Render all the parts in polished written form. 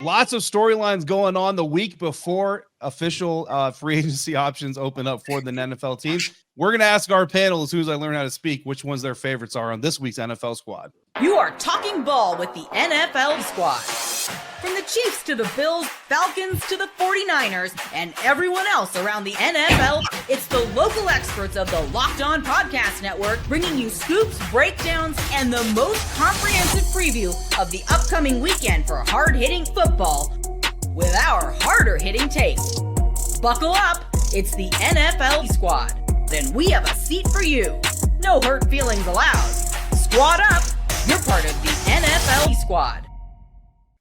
Lots of storylines going on the week before official free agency options open up for the NFL teams. We're going to ask our panel as soon as I learn how to speak which ones their favorites are on this week's NFL squad. You are talking ball with the NFL squad. From the Chiefs to the Bills, Falcons to the 49ers, and everyone else around the NFL, it's the local experts of the Locked On Podcast Network bringing you scoops, breakdowns, and the most comprehensive preview of the upcoming weekend for hard-hitting football with our harder-hitting takes. Buckle up, it's the NFL squad. Then we have a seat for you. No hurt feelings allowed. Squad up, you're part of the NFL squad.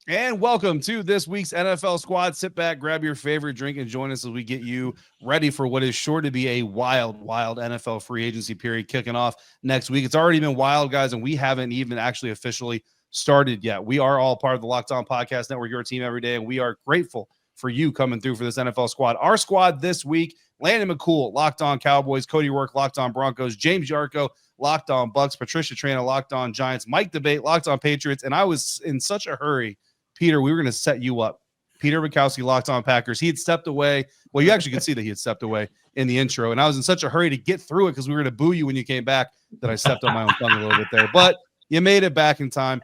And welcome to this week's NFL squad. Sit back, grab your favorite drink, and join us as we get you ready for what is sure to be a wild NFL free agency period kicking off next week. It's already been wild, guys, and we haven't even actually officially started yet. We are all part of the Locked On Podcast Network, your team every day, and we are grateful for you coming through for this NFL squad. Our squad this week, Landon McCool, Locked On Cowboys, Cody Rourke, Locked On Broncos, James Yarko, Locked On Bucks, Patricia Trana, Locked On Giants, Mike Debate, Locked On Patriots, and I was in such a hurry, Peter, we were going to set you up. Peter Bukowski, Locked On Packers. He had stepped away. Well, you actually could see that he had stepped away in the intro, and I was in such a hurry to get through it because we were going to boo you when you came back that I stepped on my own tongue a little bit there. But you made it back in time.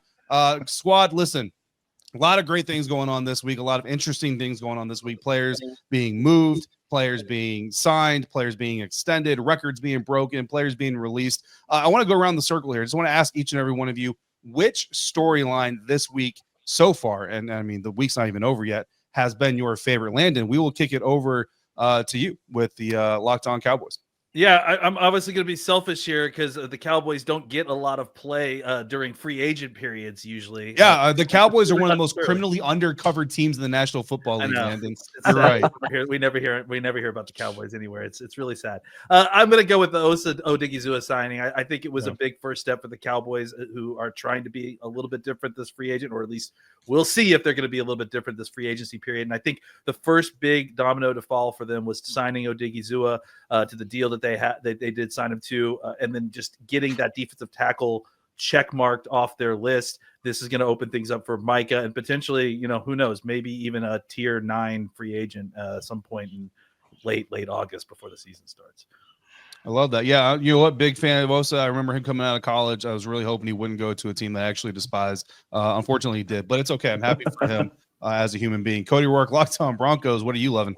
Squad, listen, a lot of great things going on this week, a lot of interesting things going on this week. Players being moved, players being signed, players being extended, records being broken, players being released. I want to go around the circle here. I just want to ask each and every one of you which storyline this week so far, and I mean the week's not even over yet, has been your favorite. Landon, we will kick it over to you with the Locked On Cowboys. Yeah, I'm obviously going to be selfish here because the Cowboys don't get a lot of play during free agent periods usually. Yeah, the Cowboys are one of the most criminally undercovered teams in the National Football League. Landon, you're right. We never hear about the Cowboys anywhere. It's really sad. I'm going to go with the Osa Odigizua signing. I think it was a big first step for the Cowboys, who are trying to be a little bit different this free agent, or at least we'll see if they're going to be a little bit different this free agency period. And I think the first big domino to fall for them was signing Odigizua to the deal that they did sign him to, and then just getting that defensive tackle check marked off their list. This is going to open things up for Micah and potentially, who knows, maybe even a tier 9 free agent some point in late August before the season starts. I love that. Yeah, you know what? Big fan of Osa. I remember him coming out of college. I was really hoping he wouldn't go to a team that I actually despised. Unfortunately, he did, but it's okay. I'm happy for him as a human being. Cody Rourke, Locked On Broncos. What are you loving?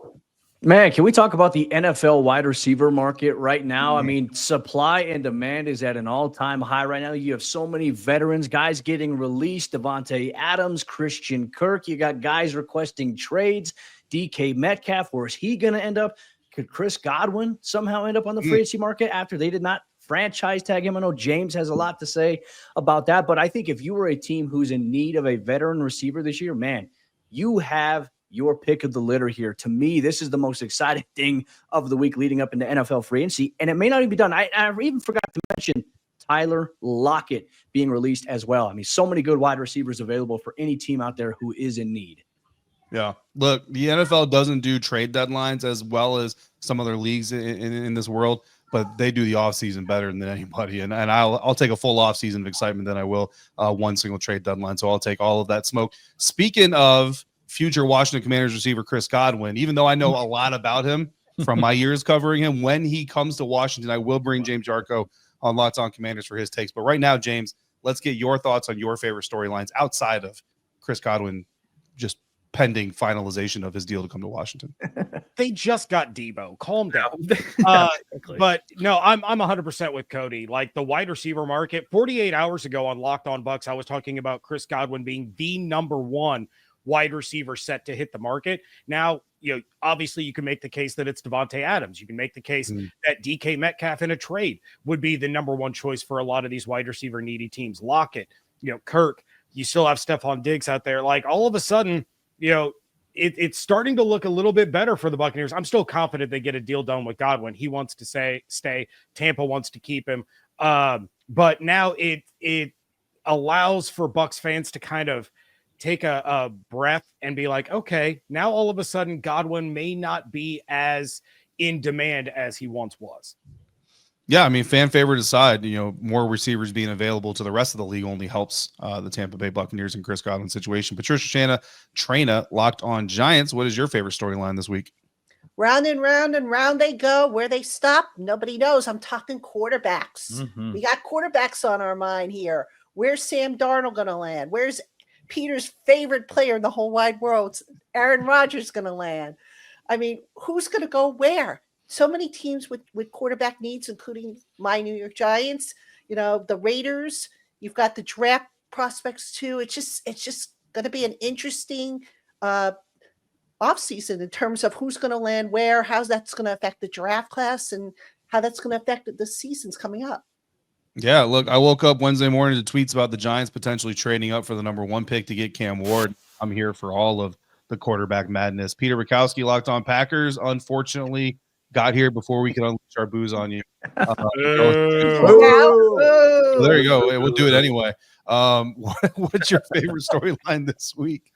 Man, can we talk about the NFL wide receiver market right now? I mean, supply and demand is at an all-time high right now. You have so many veterans, guys getting released. Davante Adams, Christian Kirk. You got guys requesting trades. DK Metcalf, where is he going to end up? Could Chris Godwin somehow end up on the free agency market after they did not franchise tag him? I know James has a lot to say about that, but I think if you were a team who's in need of a veteran receiver this year, man, you have your pick of the litter here. To me, this is the most exciting thing of the week leading up into NFL free agency, and it may not even be done. I even forgot to mention Tyler Lockett being released as well. I mean, so many good wide receivers available for any team out there who is in need. Yeah, look, the NFL doesn't do trade deadlines as well as some other leagues in this world, but they do the offseason better than anybody. And I'll take a full offseason of excitement than I will one single trade deadline. So I'll take all of that smoke. Speaking of future Washington Commanders receiver Chris Godwin, even though I know a lot about him from my years covering him, when he comes to Washington, I will bring James Yarko on Locked On Commanders for his takes. But right now, James, let's get your thoughts on your favorite storylines outside of Chris Godwin just pending finalization of his deal to come to Washington. They just got Debo. Calm down. But no, I'm 100% with Cody. Like the wide receiver market, 48 hours ago on Locked On Bucks, I was talking about Chris Godwin being the number one wide receiver set to hit the market. Now, obviously you can make the case that it's Davante Adams. You can make the case that DK Metcalf in a trade would be the number one choice for a lot of these wide receiver needy teams. Lockett, Kirk, you still have Stephon Diggs out there. Like all of a sudden, it's starting to look a little bit better for the Buccaneers. I'm still confident they get a deal done with Godwin. He wants to stay. Tampa wants to keep him. But now it allows for Bucs fans to kind of take a breath and be like, okay, now all of a sudden Godwin may not be as in demand as he once was. Yeah, I mean, fan favorite aside, more receivers being available to the rest of the league only helps the Tampa Bay Buccaneers and Chris Godwin situation. Patricia Shanna, Trina, Locked On Giants. What is your favorite storyline this week? Round and round and round they go. Where they stop, nobody knows. I'm talking quarterbacks. Mm-hmm. We got quarterbacks on our mind here. Where's Sam Darnold going to land? Where's Peter's favorite player in the whole wide world, Aaron Rodgers, going to land? I mean, who's going to go where? So many teams with quarterback needs, including my New York Giants, the Raiders. You've got the draft prospects too. It's just going to be an interesting offseason in terms of who's going to land where, how that's going to affect the draft class, and how that's going to affect the seasons coming up. Yeah, look, I woke up Wednesday morning to tweets about the Giants potentially trading up for the number 1 pick to get Cam Ward. I'm here for all of the quarterback madness. Peter Bukowski, Locked On Packers, unfortunately got here before we could unleash our booze on you. There you go. We'll do it anyway. What's your favorite storyline this week?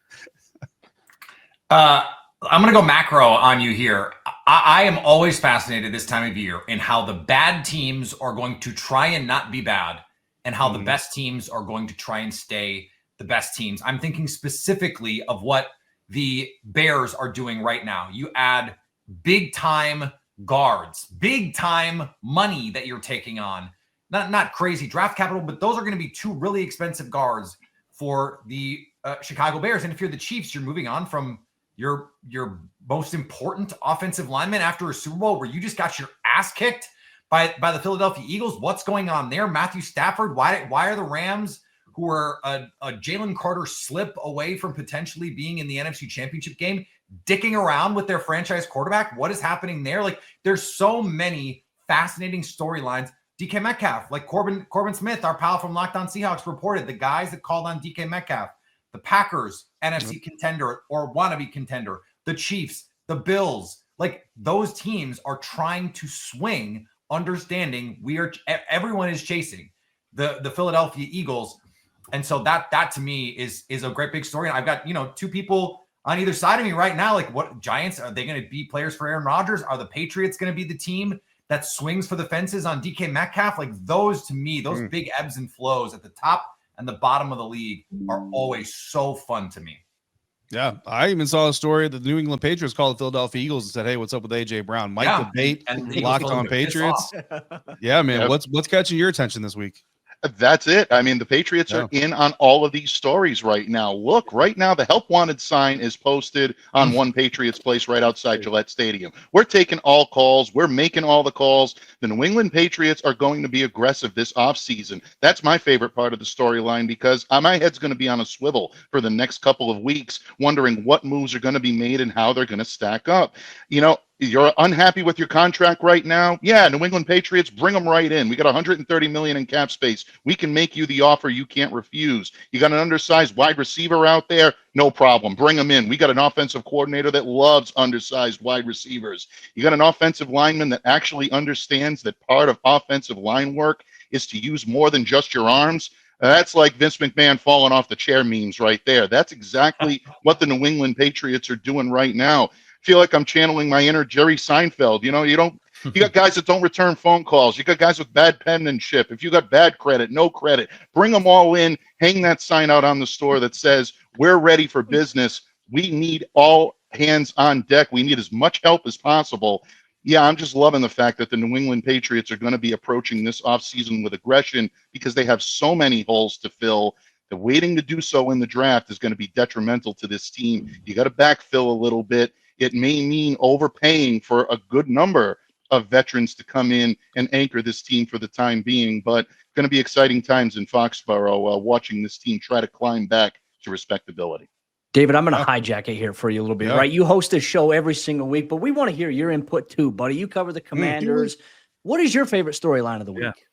I'm going to go macro on you here. I am always fascinated this time of year in how the bad teams are going to try and not be bad and how the best teams are going to try and stay the best teams. I'm thinking specifically of what the Bears are doing right now. You add big time guards, big time money that you're taking on. Not crazy draft capital, but those are going to be 2 really expensive guards for the Chicago Bears. And if you're the Chiefs, you're moving on from your most important offensive lineman after a Super Bowl where you just got your ass kicked by the Philadelphia Eagles. What's going on there? Matthew Stafford, why are the Rams, who are a Jalen Carter slip away from potentially being in the NFC Championship game, dicking around with their franchise quarterback? What is happening there? Like, there's so many fascinating storylines. DK Metcalf, like Corbin Smith, our pal from Locked On Seahawks, reported the guys that called on DK Metcalf, the Packers, NFC contender or wannabe contender, the Chiefs, the Bills, like those teams are trying to swing, understanding everyone is chasing the Philadelphia Eagles. And so that to me is a great big story. And I've got, 2 people on either side of me right now. Like, what Giants, are they going to be players for Aaron Rodgers? Are the Patriots going to be the team that swings for the fences on DK Metcalf? Like, those to me, those big ebbs and flows at the top and the bottom of the league are always so fun to me. Yeah, I even saw a story that the New England Patriots called the Philadelphia Eagles and said, "Hey, what's up with AJ Brown?" Mike Debate, Locked On Patriots. Yeah, man, what's catching your attention this week? That's it. I mean, the Patriots are in on all of these stories right now. Look, right now, the help wanted sign is posted on One Patriots Place right outside Gillette Stadium. We're taking all calls. We're making all the calls. The New England Patriots are going to be aggressive this offseason. That's my favorite part of the storyline because my head's going to be on a swivel for the next couple of weeks, wondering what moves are going to be made and how they're going to stack up. You're unhappy with your contract right now? Yeah, New England Patriots, bring them right in. We got $130 million in cap space. We can make you the offer you can't refuse. You got an undersized wide receiver out there? No problem. Bring them in. We got an offensive coordinator that loves undersized wide receivers. You got an offensive lineman that actually understands that part of offensive line work is to use more than just your arms. That's like Vince McMahon falling off the chair memes right there. That's exactly what the New England Patriots are doing right now. Feel like I'm channeling my inner Jerry Seinfeld. You got guys that don't return phone calls. You got guys with bad penmanship. If you got bad credit, no credit, bring them all in, hang that sign out on the store that says, "We're ready for business. We need all hands on deck. We need as much help as possible." Yeah, I'm just loving the fact that the New England Patriots are going to be approaching this offseason with aggression because they have so many holes to fill. The waiting to do so in the draft is going to be detrimental to this team. You got to backfill a little bit. It may mean overpaying for a good number of veterans to come in and anchor this team for the time being, but going to be exciting times in Foxborough watching this team try to climb back to respectability. David, I'm going to hijack it here for you a little bit, right? You host this show every single week, but we want to hear your input too, buddy. You cover the Commanders. What is your favorite storyline of the week?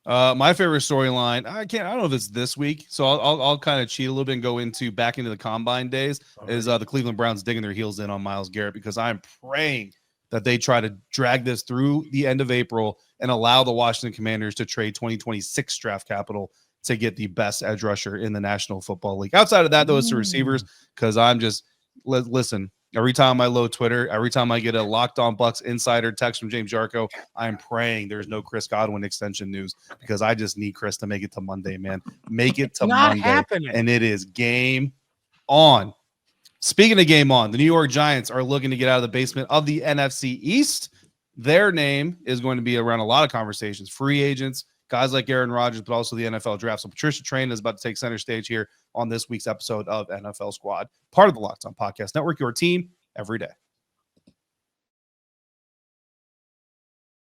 My favorite storyline, I don't know if it's this week, so I'll kind of cheat a little bit and go back into the combine days. Is the Cleveland Browns digging their heels in on Myles Garrett, because I'm praying that they try to drag this through the end of April and allow the Washington Commanders to trade 2026 draft capital to get the best edge rusher in the National Football League. Outside of that, though, it's the receivers, because I'm just listen. Every time I load Twitter, every time I get a Locked On Bucks insider text from James Jarko, I'm praying there's no Chris Godwin extension news because I just need Chris to make it to Monday, man. Make it to Not Monday. happening. And it is game on. Speaking of game on, the New York Giants are looking to get out of the basement of the NFC East. Their name is going to be around a lot of conversations. Free agents, guys like Aaron Rodgers, but also the NFL draft. So Patricia Train is about to take center stage here on this week's episode of NFL Squad, part of the Locked On Podcast Network, your team every day.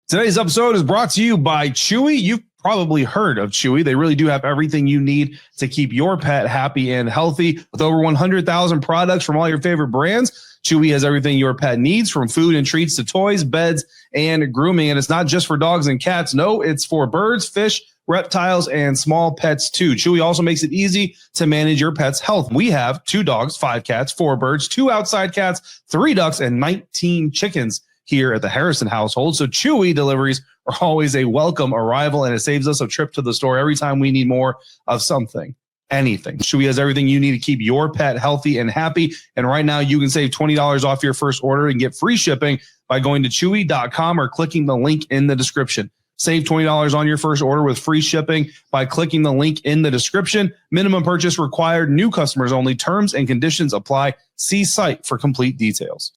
Today's episode is brought to you by Chewy. You've probably heard of Chewy. They really do have everything you need to keep your pet happy and healthy. With over 100,000 products from all your favorite brands, Chewy has everything your pet needs, from food and treats to toys, beds, and grooming. And it's not just for dogs and cats. No, it's for birds, fish, reptiles, and small pets too. Chewy also makes it easy to manage your pet's health. We have 2 dogs, 5 cats, 4 birds, 2 outside cats, 3 ducks, and 19 chickens here at the Harrison household. So Chewy deliveries are always a welcome arrival, and it saves us a trip to the store every time we need more of something, anything. Chewy has everything you need to keep your pet healthy and happy. And right now you can save $20 off your first order and get free shipping by going to chewy.com or clicking the link in the description. Save $20 on your first order with free shipping by clicking the link in the description. Minimum purchase required. New customers only. Terms and conditions apply. See site for complete details.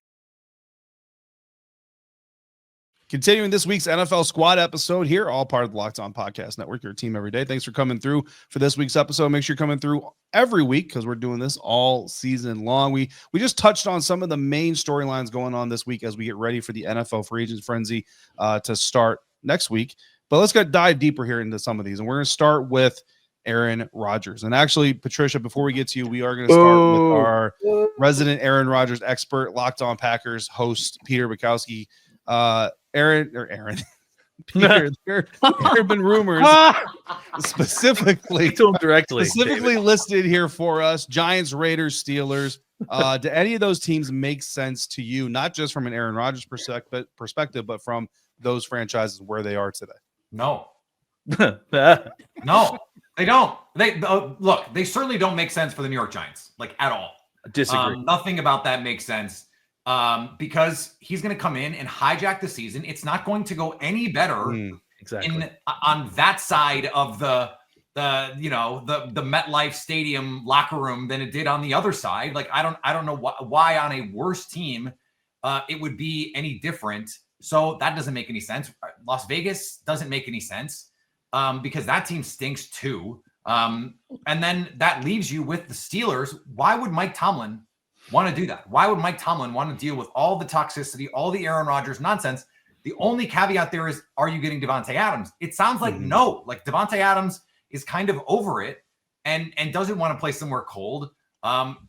Continuing this week's NFL Squad episode here, all part of the Locked On Podcast Network, your team every day. Thanks for coming through for this week's episode. Make sure you're coming through every week because we're doing this all season long. We just touched on some of the main storylines going on this week as we get ready for the NFL free agent frenzy to start next week. But let's dive deeper here into some of these. And we're going to start with Aaron Rodgers. And actually, Patricia, before we get to you, we are going to start with our resident Aaron Rodgers expert, Locked On Packers host, Peter Bukowski. Aaron, Peter, there have been rumors specifically listed here for us: Giants, Raiders, Steelers. Do any of those teams make sense to you, not just from an Aaron Rodgers perspective, but from those franchises where they are today? No. No, they don't. Look, they certainly don't make sense for the New York Giants, like at all. Disagree. Nothing about that makes sense. Because he's going to come in and hijack the season. It's not going to go any better on that side of the MetLife Stadium locker room than it did on the other side. Like, I don't know why on a worse team it would be any different. So that doesn't make any sense. Las Vegas doesn't make any sense because that team stinks too. And then that leaves you with the Steelers. Why would Mike Tomlin want to do that? Why would Mike Tomlin want to deal with all the toxicity, all the Aaron Rodgers nonsense? The only caveat there is, are you getting Davante Adams? It sounds like no. Like Davante Adams is kind of over it and doesn't want to play somewhere cold.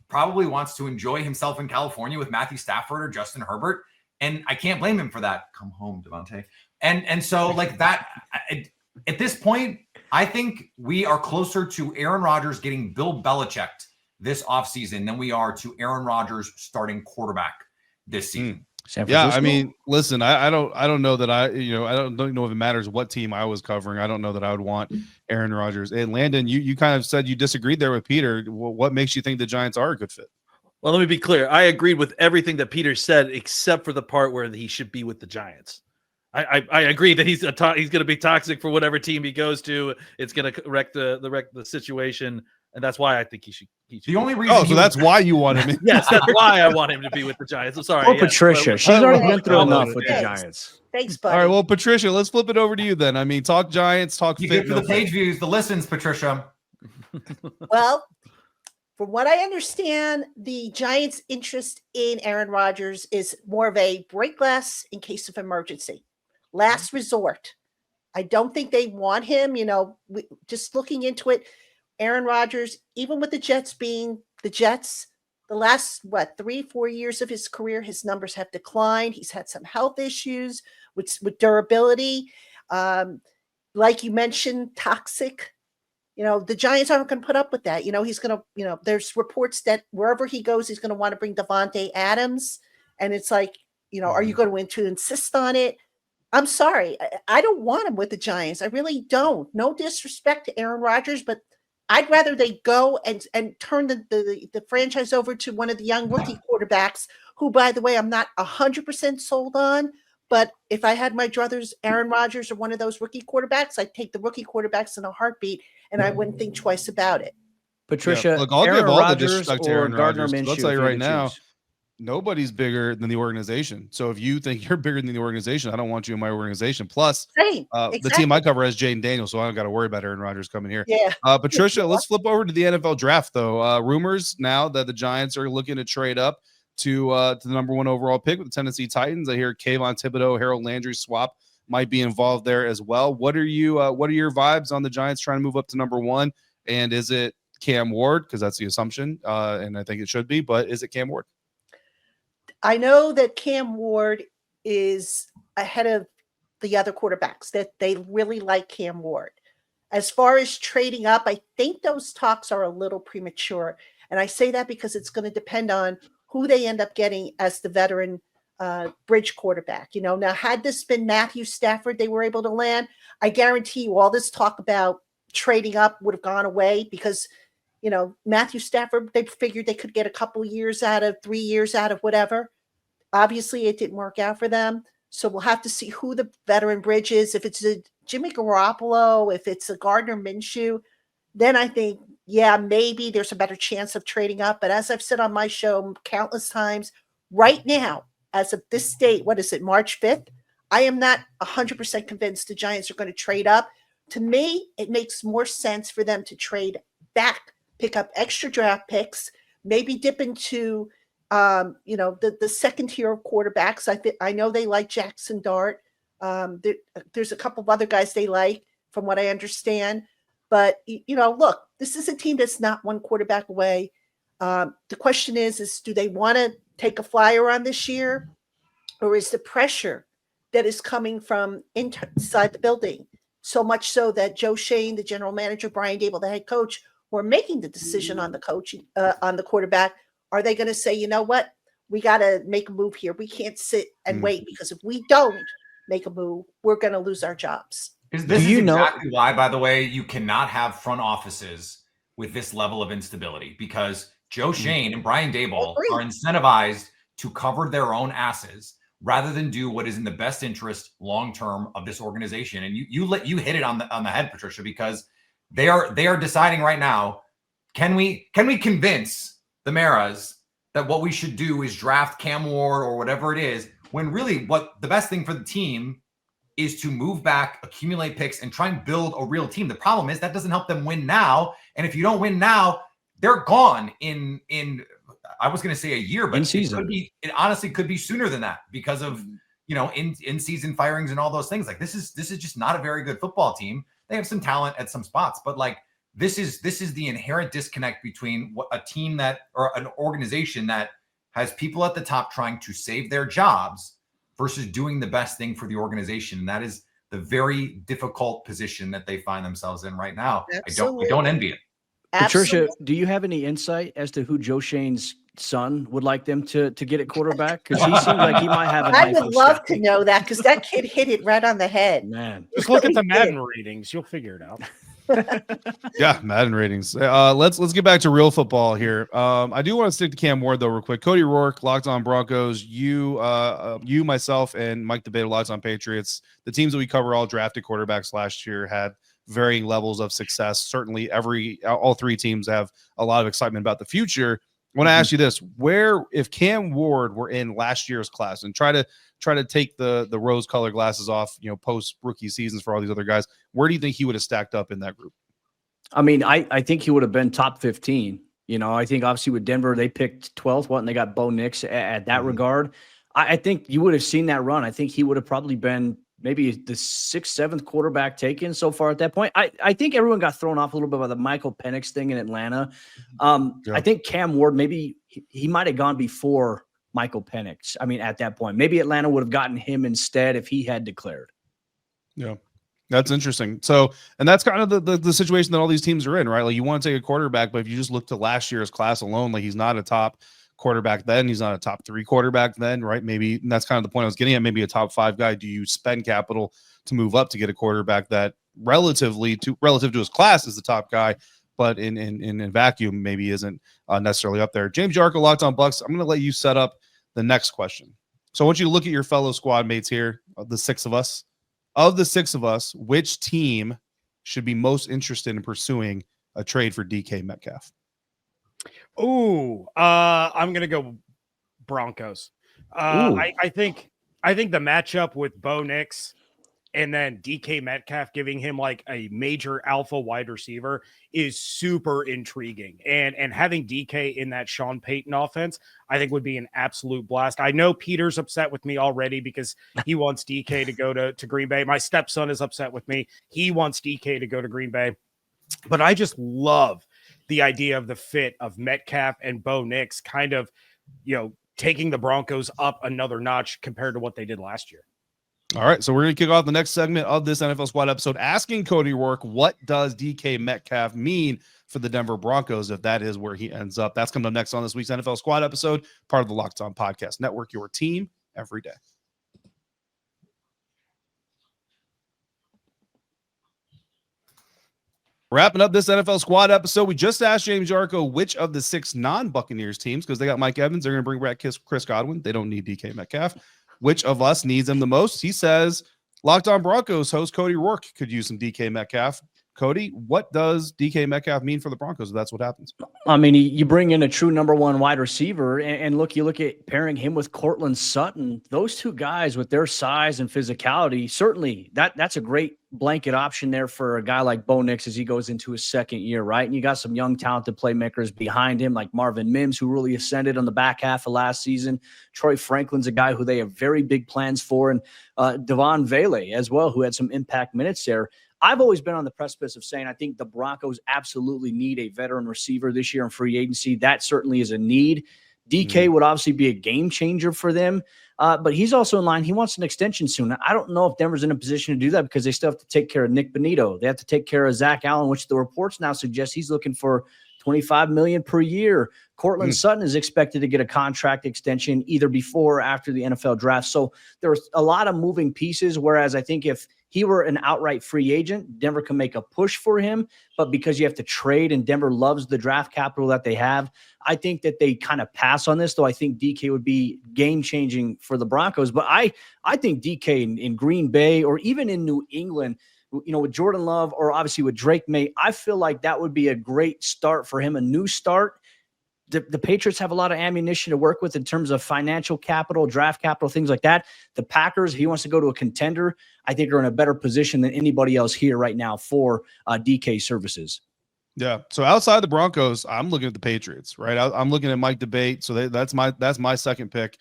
Probably wants to enjoy himself in California with Matthew Stafford or Justin Herbert. And I can't blame him for that. Come home, Davante. And so like that, at this point, I think we are closer to Aaron Rodgers getting Bill Belichick this offseason than we are to Aaron Rodgers starting quarterback this season. Yeah, I mean, listen, I don't know that I don't know if it matters what team I was covering. I don't know that I would want Aaron Rodgers. And Landon, you kind of said you disagreed there with Peter. What makes you think the Giants are a good fit? Well, let me be clear. I agreed with everything that Peter said, except for the part where he should be with the Giants. I agree that he's going to be toxic for whatever team he goes to. It's going to wreck the situation. And that's why I think he should. The only reason. So that's why you want him. Yes, that's why I want him to be with the Giants. I'm sorry. Oh, Patricia, she's already been through enough with the Giants. Thanks, buddy. All right, well, Patricia, let's flip it over to you then. I mean, talk Giants, talk. You get for the page views, the listens, Patricia. Well, from what I understand, the Giants' interest in Aaron Rodgers is more of a break glass in case of emergency, last resort. I don't think they want him. Just looking into it. Aaron Rodgers, even with the Jets being the Jets, the last, 3-4 years of his career, his numbers have declined. He's had some health issues with durability. Like you mentioned, toxic. The Giants aren't going to put up with that. He's going to, there's reports that wherever he goes, he's going to want to bring Davante Adams. And it's like, are you going to insist on it? I'm sorry. I don't want him with the Giants. I really don't. No disrespect to Aaron Rodgers, but I'd rather they go and turn the franchise over to one of the young rookie quarterbacks who, by the way, I'm not 100% sold on. But if I had my druthers, Aaron Rodgers or one of those rookie quarterbacks, I'd take the rookie quarterbacks in a heartbeat, and I wouldn't think twice about it. Patricia, Yeah. Look, I'll Aaron give all the Rodgers disrespect to or Aaron Gardner Rodgers. Minshew. I'll tell if you had right to now, choose? nobody's bigger than the organization. So if you think you're bigger than the organization, I don't want you in my organization. Plus, Same. the team I cover has Jaden Daniels, so I don't got to worry about Aaron Rodgers coming here. Yeah. Patricia, let's flip over to the NFL draft, though. Rumors now that the Giants are looking to trade up to the number 1 overall pick with the Tennessee Titans. I hear Kayvon Thibodeau, Harold Landry swap might be involved there as well. What are your vibes on the Giants trying to move up to number 1? And is it Cam Ward? Because that's the assumption, and I think it should be. But is it Cam Ward? I know that Cam Ward is ahead of the other quarterbacks, that they really like Cam Ward. As far as trading up, I think those talks are a little premature. And I say that because it's going to depend on who they end up getting as the veteran bridge quarterback. Now, had this been Matthew Stafford they were able to land, I guarantee you all this talk about trading up would have gone away because, Matthew Stafford, they figured they could get a couple years out of 3 years out of whatever. Obviously, it didn't work out for them. So we'll have to see who the veteran bridge is. If it's a Jimmy Garoppolo, if it's a Gardner Minshew, then I think, yeah, maybe there's a better chance of trading up. But as I've said on my show countless times, right now, as of this date, what is it, March 5th? I am not 100% convinced the Giants are going to trade up. To me, it makes more sense for them to trade back, pick up extra draft picks, maybe dip into the second tier of quarterbacks. I know they like Jackson Dart. There's a couple of other guys they like, from what I understand. But look, this is a team that's not one quarterback away. The question is do they want to take a flyer on this year, or is the pressure that is coming from inside the building so much so that Joe Shane, the general manager, Brian Dable, the head coach, who are making the decision on the coaching on the quarterback? Are they going to say, you know what, we got to make a move here? We can't sit and wait, because if we don't make a move, we're going to lose our jobs. This is exactly why, by the way, you cannot have front offices with this level of instability, because Joe Shane and Brian Dable are incentivized to cover their own asses rather than do what is in the best interest long-term of this organization. And you hit it on the head, Patricia, because they are deciding right now, can we convince the Maras that what we should do is draft Cam Ward or whatever it is, when really what the best thing for the team is to move back, accumulate picks, and try and build a real team. The problem is that doesn't help them win now. And if you don't win now, they're gone in I was going to say a year, but it honestly could be sooner than that, because of, in season firings and all those things. Like this is just not a very good football team. They have some talent at some spots, but like this is the inherent disconnect between what a team or an organization that has people at the top trying to save their jobs versus doing the best thing for the organization. And that is the very difficult position that they find themselves in right now. Absolutely. I don't envy it. Patricia, do you have any insight as to who Joe Shane's son would like them to get at quarterback? Because he seems like he might have I would love to know that, because that kid hit it right on the head. Man, just look at the Madden ratings. You'll figure it out. Yeah, Madden ratings. Let's get back to real football here. I do want to stick to Cam Ward though, real quick. Cody Rourke, Locked On Broncos. You, myself, and Mike DeBata, Locked On Patriots. The teams that we cover all drafted quarterbacks last year had varying levels of success. Certainly, all three teams have a lot of excitement about the future. I want to ask you this: if Cam Ward were in last year's class, and try to take the rose-colored glasses off, post rookie seasons for all these other guys, where do you think he would have stacked up in that group? I mean, I think he would have been top 15. I think obviously with Denver, they picked 12th, and they got Bo Nix at that regard. I think you would have seen that run. I think he would have probably been maybe the 6th, 7th quarterback taken so far at that point. I think everyone got thrown off a little bit by the Michael Penix thing in Atlanta. I think Cam Ward, maybe he might have gone before Michael Penix. I mean, at that point, maybe Atlanta would have gotten him instead if he had declared. Yeah, that's interesting. So, and that's kind of the situation that all these teams are in, right? Like you want to take a quarterback, but if you just look to last year's class alone, like he's not a top quarterback then, he's not a top 3 quarterback then, right? Maybe that's kind of the point I was getting at. Maybe a top 5 guy. Do you spend capital to move up to get a quarterback that relative to his class is the top guy? but in a vacuum, maybe isn't necessarily up there. James Yarko, Locked On Bucks. I'm going to let you set up the next question. So I want you to look at your fellow squad mates here, the six of us. Of the six of us, which team should be most interested in pursuing a trade for DK Metcalf? Ooh, I'm going to go Broncos. I think the matchup with Bo Nix and then DK Metcalf giving him like a major alpha wide receiver is super intriguing. And having DK in that Sean Payton offense, I think would be an absolute blast. I know Peter's upset with me already because he wants DK to go to Green Bay. My stepson is upset with me. He wants DK to go to Green Bay. But I just love the idea of the fit of Metcalf and Bo Nix kind of, taking the Broncos up another notch compared to what they did last year. All right, so we're going to kick off the next segment of this NFL Squad episode asking Cody Rourke, what does DK Metcalf mean for the Denver Broncos if that is where he ends up? That's coming up next on this week's NFL Squad episode, part of the Locked On Podcast Network, your team every day. Wrapping up this NFL Squad episode, we just asked James Yarko which of the 6 non-Buccaneers teams, because they got Mike Evans, they're going to bring back Chris Godwin. They don't need DK Metcalf. Which of us needs them the most? He says Locked On Broncos host Cody Rourke could use some DK Metcalf. Cody, what does DK Metcalf mean for the Broncos if that's what happens? I mean, you bring in a true number one wide receiver, and look, you look at pairing him with Cortland Sutton. Those two guys with their size and physicality, certainly that's a great blanket option there for a guy like Bo Nix as he goes into his second year, right? And you got some young, talented playmakers behind him like Marvin Mims, who really ascended on the back half of last season. Troy Franklin's a guy who they have very big plans for, and Devon Vele as well, who had some impact minutes there. I've always been on the precipice of saying I think the Broncos absolutely need a veteran receiver this year in free agency. That certainly is a need. DK would obviously be a game changer for them, but he's also in line. He wants an extension soon. I don't know if Denver's in a position to do that because they still have to take care of Nick Bonito. They have to take care of Zach Allen, which the reports now suggest he's looking for $25 million per year. Cortland Sutton is expected to get a contract extension either before or after the NFL draft. So there's a lot of moving pieces, whereas I think if he were an outright free agent, Denver can make a push for him. But because you have to trade and Denver loves the draft capital that they have, I think that they kind of pass on this, though I think DK would be game-changing for the Broncos. But I think DK in Green Bay or even in New England, with Jordan Love or obviously with Drake May, I feel like that would be a great start for him, a new start. The Patriots have a lot of ammunition to work with in terms of financial capital, draft capital, things like that. The Packers, if he wants to go to a contender, I think are in a better position than anybody else here right now for DK services. Yeah. So outside the Broncos, I'm looking at the Patriots, right? I'm looking at Mike Debate. So that's my second pick.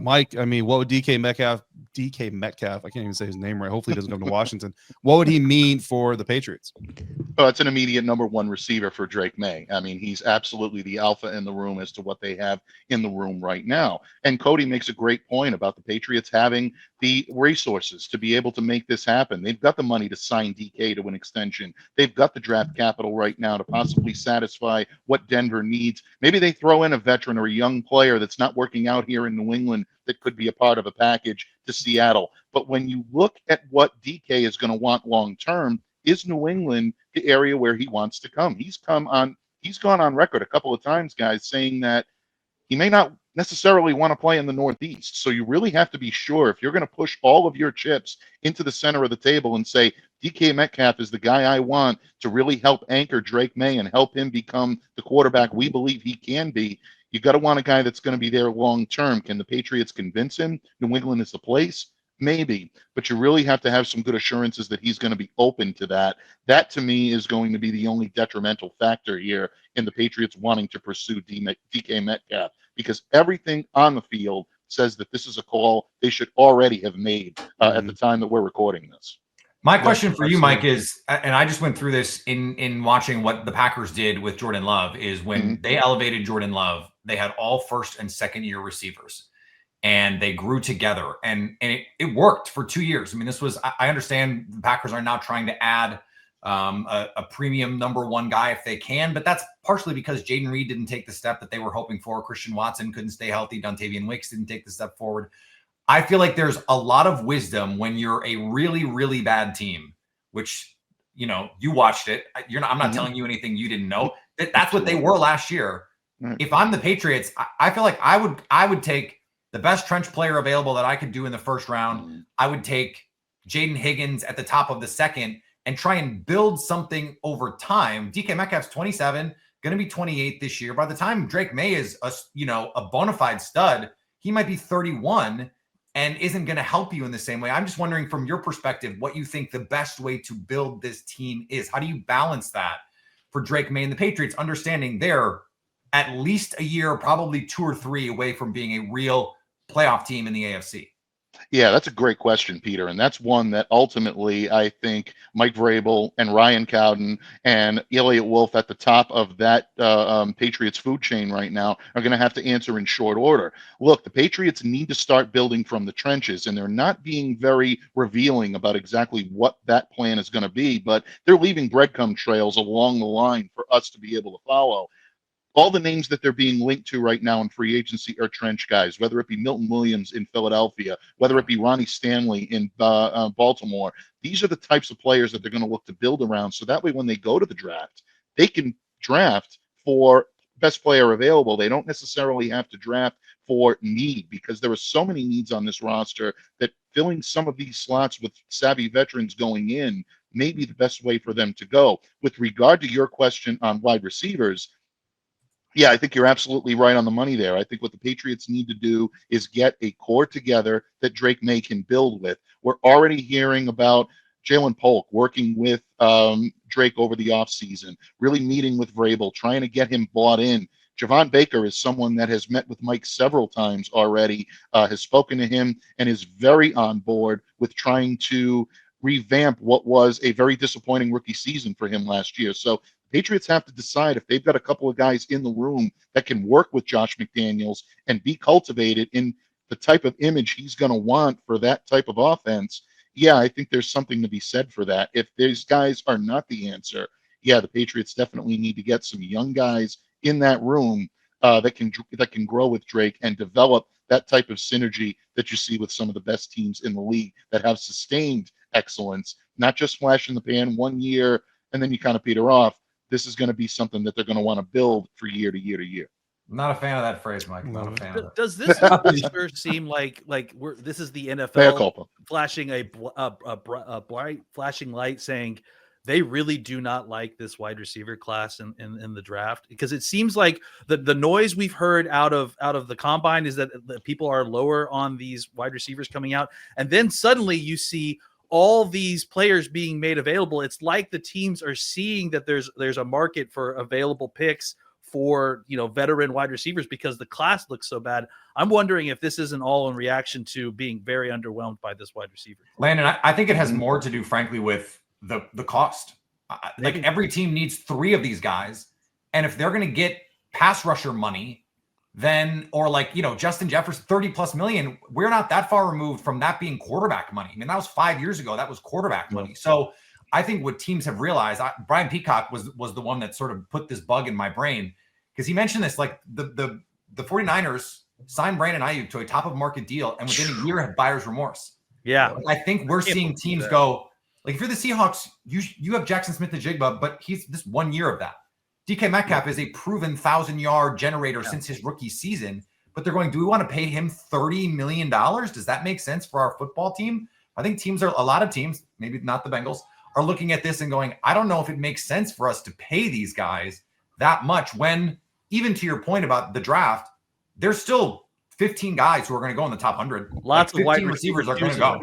Mike, I mean, what would DK Metcalf, I can't even say his name right. Hopefully he doesn't come to Washington. What would he mean for the Patriots? Oh, it's an immediate number one receiver for Drake May. I mean, he's absolutely the alpha in the room as to what they have in the room right now. And Cody makes a great point about the Patriots having the resources to be able to make this happen. They've got the money to sign DK to an extension. They've got the draft capital right now to possibly satisfy what Denver needs. Maybe they throw in a veteran or a young player that's not working out here in New England that could be a part of a package to Seattle. But when you look at what DK is going to want long term, is New England the area where he wants to come? He's gone on record a couple of times, guys, saying that he may not necessarily want to play in the Northeast. So you really have to be sure if you're going to push all of your chips into the center of the table and say, DK Metcalf is the guy I want to really help anchor Drake May and help him become the quarterback we believe he can be. You got to want a guy that's going to be there long term. Can the Patriots convince him New England is the place? Maybe, but you really have to have some good assurances that he's going to be open to that. That, to me, is going to be the only detrimental factor here in the Patriots wanting to pursue DK Metcalf, because everything on the field says that this is a call they should already have made at the time that we're recording this. My question for you, Mike, is, and I just went through this in watching what the Packers did with Jordan Love, is when they elevated Jordan Love, they had all first and second year receivers. And they grew together, and it worked for 2 years. I mean, this was, I understand the Packers are now trying to add a premium number one guy if they can, but that's partially because Jaden Reed didn't take the step that they were hoping for. Christian Watson couldn't stay healthy. Dontavian Wicks didn't take the step forward. I feel like there's a lot of wisdom when you're a really, really bad team, which you watched it. I'm not telling you anything you didn't know. That's what they were last year. If I'm the Patriots, I feel like I would take the best trench player available that I could do in the first round. I would take Jaden Higgins at the top of the second and try and build something over time. DK Metcalf's 27, going to be 28 this year. By the time Drake May is a bona fide stud, he might be 31 and isn't going to help you in the same way. I'm just wondering from your perspective, what you think the best way to build this team is. How do you balance that for Drake May and the Patriots, understanding they're at least a year, probably 2 or 3 away from being a real playoff team in the AFC? Yeah, that's a great question, Peter. And that's one that ultimately I think Mike Vrabel and Ryan Cowden and Elliott Wolf at the top of that Patriots food chain right now are going to have to answer in short order. Look, the Patriots need to start building from the trenches, and they're not being very revealing about exactly what that plan is going to be, but they're leaving breadcrumb trails along the line for us to be able to follow. All the names that they're being linked to right now in free agency are trench guys, whether it be Milton Williams in Philadelphia, whether it be Ronnie Stanley in Baltimore. These are the types of players that they're going to look to build around. So that way, when they go to the draft, they can draft for best player available. They don't necessarily have to draft for need, because there are so many needs on this roster that filling some of these slots with savvy veterans going in may be the best way for them to go. With regard to your question on wide receivers, yeah, I think you're absolutely right on the money there. I think what the Patriots need to do is get a core together that Drake May can build with. We're already hearing about Jalen Polk working with Drake over the offseason, really meeting with Vrabel, trying to get him bought in. Javon Baker is someone that has met with Mike several times already, has spoken to him, and is very on board with trying to revamp what was a very disappointing rookie season for him last year. So Patriots have to decide if they've got a couple of guys in the room that can work with Josh McDaniels and be cultivated in the type of image he's going to want for that type of offense. Yeah, I think there's something to be said for that. If these guys are not the answer, yeah, the Patriots definitely need to get some young guys in that room that can grow with Drake and develop that type of synergy that you see with some of the best teams in the league that have sustained excellence, not just flash in the pan 1 year and then you kind of peter off. This is going to be something that they're going to want to build for year to year to year. I'm not a fan of that phrase, Mike. Not a fan of it. Does this sure seem like this is the NFL flashing a bright flashing light saying they really do not like this wide receiver class in the draft? Because it seems like the noise we've heard out of the combine is that the people are lower on these wide receivers coming out, and then suddenly you see all these players being made available. It's like the teams are seeing that there's a market for available picks for veteran wide receivers because the class looks so bad. I'm wondering if this isn't all in reaction to being very underwhelmed by this wide receiver. Landon, I think it has more to do, frankly, with the cost. Like every team needs 3 of these guys, and if they're going to get pass rusher money, then Justin Jefferson, 30+ million, we're not that far removed from that being quarterback money. I mean, that was 5 years ago. That was quarterback money. So I think what teams have realized, Brian Peacock was the one that sort of put this bug in my brain, because he mentioned this, like the 49ers signed Brandon Ayuk to a top of market deal, and within a year had buyer's remorse. Yeah. I think we're seeing teams go, like, if you're the Seahawks, you have Jackson Smith-Njigba, but he's this 1 year of that. DK Metcalf is a proven 1,000-yard generator since his rookie season, but they're going, do we want to pay him $30 million? Does that make sense for our football team? I think a lot of teams, maybe not the Bengals, are looking at this and going, I don't know if it makes sense for us to pay these guys that much when, even to your point about the draft, there's still 15 guys who are going to go in the top 100. Lots of wide receivers are going to go.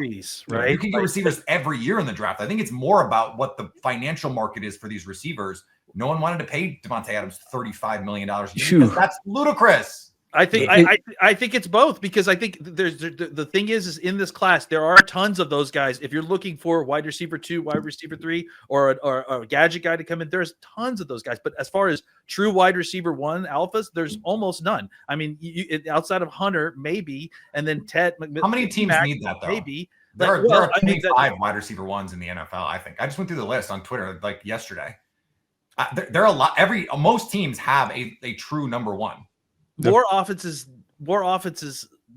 Right? You can get receivers every year in the draft. I think it's more about what the financial market is for these receivers. No one wanted to pay Davante Adams $35 million a year. That's ludicrous. I think it's both, because I think there's the thing is in this class there are tons of those guys. If you're looking for wide receiver 2, wide receiver 3, or a gadget guy to come in, there's tons of those guys. But as far as true wide receiver 1 alphas, there's almost none. I mean, outside of Hunter, maybe, and then Ted. How many teams need that though? Maybe there are 25 wide receiver 1s in the NFL. I think I just went through the list on Twitter like yesterday. There are a lot. Most teams have a true number 1. More offenses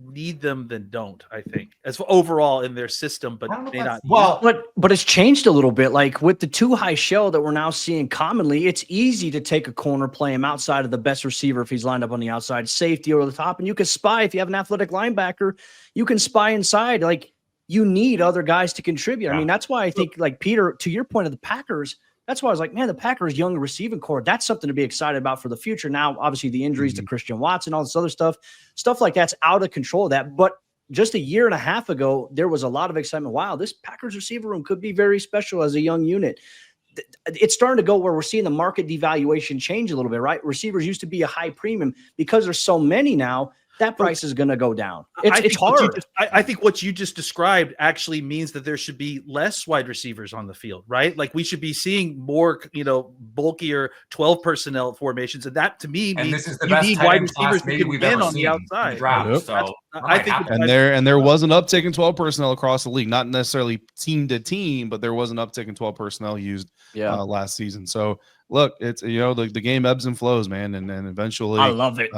need them than don't, I think, as for overall in their system, but may not. Well, But it's changed a little bit. Like with the too high shell that we're now seeing commonly, it's easy to take a corner, play him outside of the best receiver if he's lined up on the outside, safety over the top, and you can spy if you have an athletic linebacker, you can spy inside. Like you need other guys to contribute. I mean, that's why I think, like Peter, to your point of the Packers, that's why I was like, man, the Packers' young receiving core, that's something to be excited about for the future. Now, obviously, the injuries to Christian Watson, all this other stuff like that's out of control of that. But just a year and a half ago, there was a lot of excitement. Wow, this Packers receiver room could be very special as a young unit. It's starting to go where we're seeing the market devaluation change a little bit, right? Receivers used to be a high premium because there's so many now. That price is going to go down. It's hard. I think what you just described actually means that there should be less wide receivers on the field, right? Like we should be seeing more, bulkier 12 personnel formations, and that to me means this is the you best need tight wide end class receivers to maybe get we've in ever on seen the in outside. the draft. So I think and there was an uptick in 12 personnel across the league, not necessarily team to team, but there was an uptick in 12 personnel used last season. So look, it's the game ebbs and flows, man, and eventually I love it.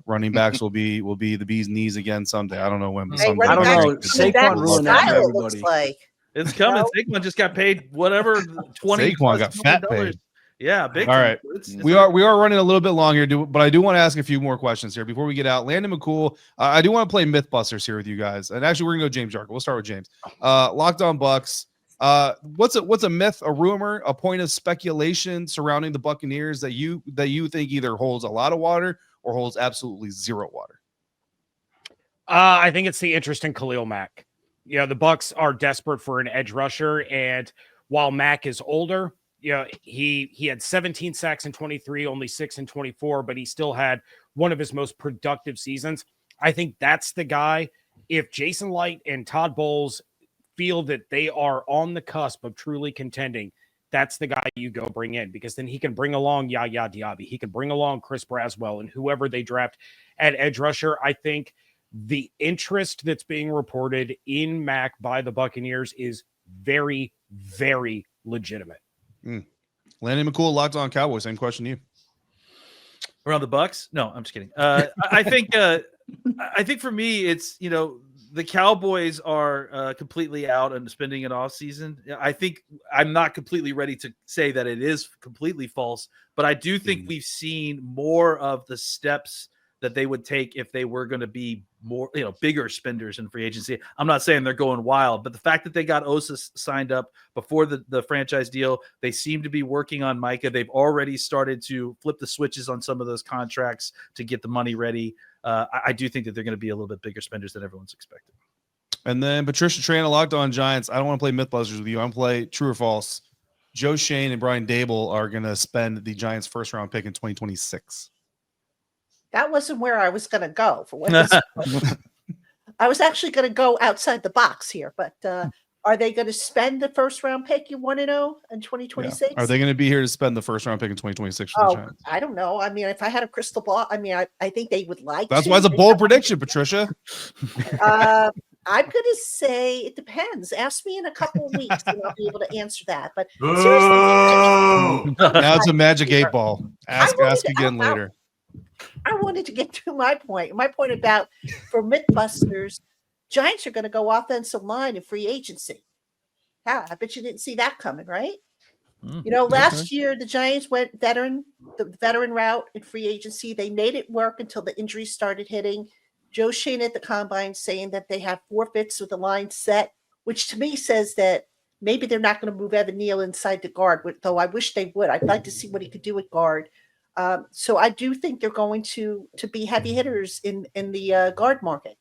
Running backs will be the bee's knees again someday. I don't know when, but Hey, someday. I don't know. Saquon ruined that for style, it looks everybody. like. it's coming. Saquon just got paid whatever 20. Saquon got fat paid. Yeah, big. All right. We are running a little bit long here, but I do want to ask a few more questions here before we get out. Landon McCool, I do want to play Mythbusters here with you guys, and actually we're gonna go James Jarkle. We'll start with James. Locked on Bucks. What's a myth, a rumor, a point of speculation surrounding the Buccaneers that you think either holds a lot of water or holds absolutely zero water? I think it's the interest in Khalil Mack. The Bucks are desperate for an edge rusher, and while Mack is older, he had 17 sacks in 23, only 6 in 24, but he still had one of his most productive seasons. I think that's the guy. If Jason Light and Todd Bowles feel that they are on the cusp of truly contending, that's the guy you go bring in, because then he can bring along Yaya Diaby. He can bring along Chris Braswell and whoever they draft at edge rusher. I think the interest that's being reported in Mac by the Buccaneers is very, very legitimate. Landon McCool, Locked On Cowboys. Same question to you. Around the Bucks? No, I'm just kidding. I think for me, it's the Cowboys are completely out and spending an off season. I think I'm not completely ready to say that it is completely false, but I do think we've seen more of the steps that they would take if they were going to be more, bigger spenders in free agency. I'm not saying they're going wild, but the fact that they got Osa signed up before the franchise deal, they seem to be working on Micah. They've already started to flip the switches on some of those contracts to get the money ready. I do think that they're going to be a little bit bigger spenders than everyone's expected. And then Patricia Trana, Locked On Giants. I don't want to play Mythbusters with you. I'm play true or false. Joe Shane and Brian Dable are going to spend the Giants' first round pick in 2026. That wasn't where I was going to go. For what I was actually going to go outside the box here, but are they going to spend the first round pick you want to know in 2026? Yeah. Are they going to be here to spend the first round pick in 2026 for the Giants? I don't know. I mean, if I had a crystal ball, I think they would like That's to. why it's a bold prediction, Patricia. I'm going to say it depends. Ask me in a couple of weeks and I'll be able to answer that. But seriously, now it's a magic 8 ball. Ask again later. I wanted to get to my point. My point about for Mythbusters, Giants are going to go offensive line in free agency. Yeah, I bet you didn't see that coming, right? Last year the Giants went the veteran route in free agency. They made it work until the injuries started hitting. Joe Shane at the combine saying that they have forfeits with the line set, which to me says that maybe they're not going to move Evan Neal inside the guard, though I wish they would. I'd like to see what he could do at guard. So I do think they're going to be heavy hitters in the guard market.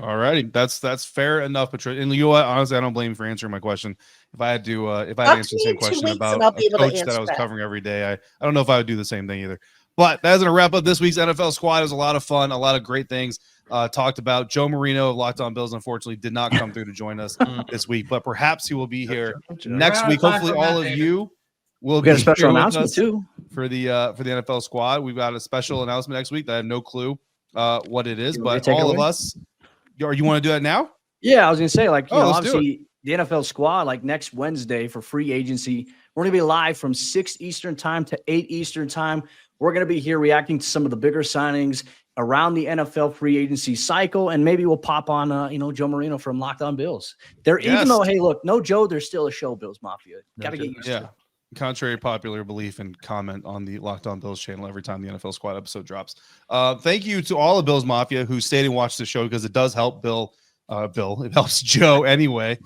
All righty, that's fair enough, Patricia. And you know what? Honestly, I don't blame you for answering my question. If I had to answer the same question about a coach that I was covering every day, I don't know if I would do the same thing either. But that's going to wrap up this week's NFL Squad. It was a lot of fun, a lot of great things talked about. Joe Marino of Locked On Bills, unfortunately, did not come through to join us this week, but perhaps he will be here next week. Hopefully, all of you will get a special announcement too for the NFL Squad. We've got a special announcement next week that I have no clue what it is, but all of us. Or you want to do that now? Yeah, I was going to say, obviously the NFL Squad, next Wednesday for free agency, we're going to be live from 6 Eastern time to 8 Eastern time. We're going to be here reacting to some of the bigger signings around the NFL free agency cycle, and maybe we'll pop on, Joe Marino from Locked On Bills. Even though, hey, look, no Joe, there's still a show, Bills Mafia. Got to get used to it. Contrary to popular belief, and comment on the Locked On Bills channel every time the NFL Squad episode drops. Thank you to all of Bills Mafia who stayed and watched the show, because it does help Bill. It helps Joe anyway.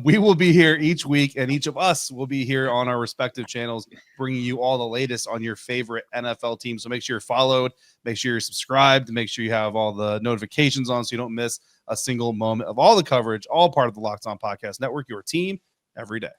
We will be here each week, and each of us will be here on our respective channels, bringing you all the latest on your favorite NFL team. So make sure you're followed, make sure you're subscribed, make sure you have all the notifications on so you don't miss a single moment of all the coverage, all part of the Locked On Podcast Network, your team every day.